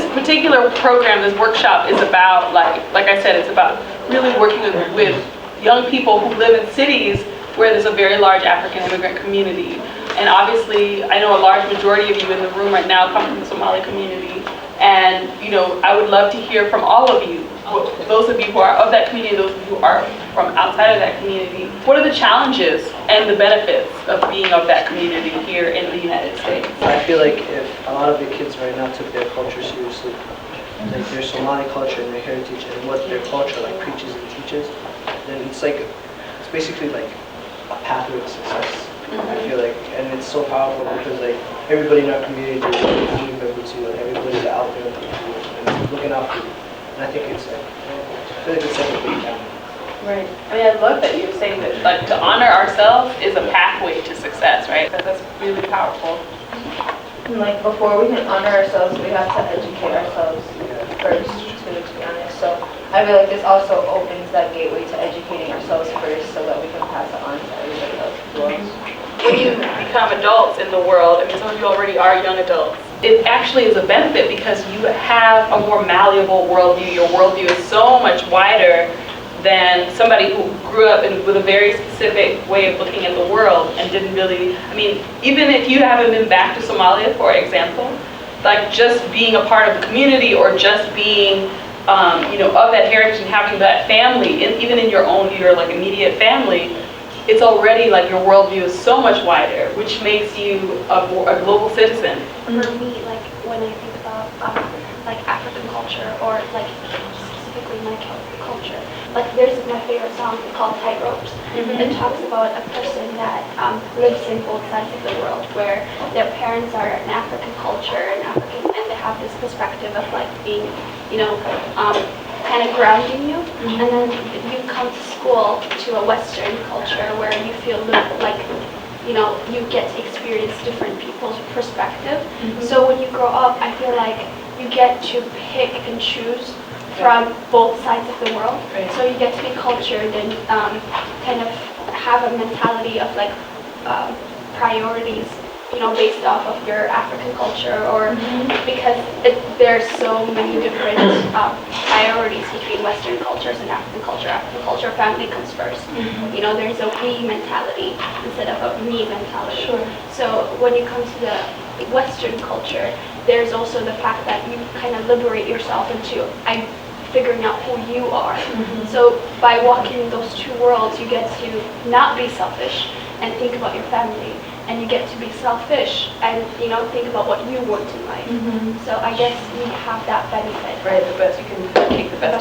this particular program, this workshop, is about, like I said, it's about really working with young people who live in cities where there's a very large African immigrant community. And obviously, I know a large majority of you in the room right now come from the Somali community. And, you know, I would love to hear from all of you, those of you who are of that community, those of you who are from outside of that community. What are the challenges and the benefits of being of that community here in the United States? I feel like if a lot of the kids right now took their culture seriously, like their Somali culture and their heritage and what their culture like preaches and teaches, then it's basically like a pathway to success. I feel like, and it's so powerful because like everybody in our community is a family member too, and everybody's out there and looking out for you. And I think it's like, I feel like it's like a big family. Right. I mean, I love that you're saying that, like, to honor ourselves is a pathway to success, right? That's really powerful. And like before we can honor ourselves, we have to educate ourselves first, to be honest. So I feel like this also opens that gateway to educating ourselves first so that we can pass it on to everybody else as well. When you become adults in the world, I mean, some of you already are young adults, it actually is a benefit because you have a more malleable worldview. Your worldview is so much wider than somebody who grew up with a very specific way of looking at the world and didn't really, I mean, even if you haven't been back to Somalia, for example, like just being a part of the community or just being, you know, of that heritage and having that family, even in your like immediate family, it's already like your worldview is so much wider, which makes you a global citizen. For me, like when I think about like African culture or like specifically my culture, like there's my favorite song called Tightropes. It talks about a person that lives in both sides of the world, where their parents are an African culture and they have this perspective of like being, you know, kind of grounding you, and then you come to school to a Western culture where you feel like, you know, you get to experience different people's perspective. So when you grow up, I feel like you get to pick and choose from both sides of the world. Right. So you get to be cultured and kind of have a mentality of like priorities, you know, based off of your African culture, or because there's so many different priorities between Western cultures and African culture. African culture, family comes first. You know, there's a we mentality instead of a me mentality. Sure. So when you come to the Western culture, there's also the fact that you kind of liberate yourself into figuring out who you are. So by walking those two worlds, you get to not be selfish and think about your family, and you get to be selfish and, you know, think about what you want in life. So I guess we have that benefit. Right, the best, you can take the best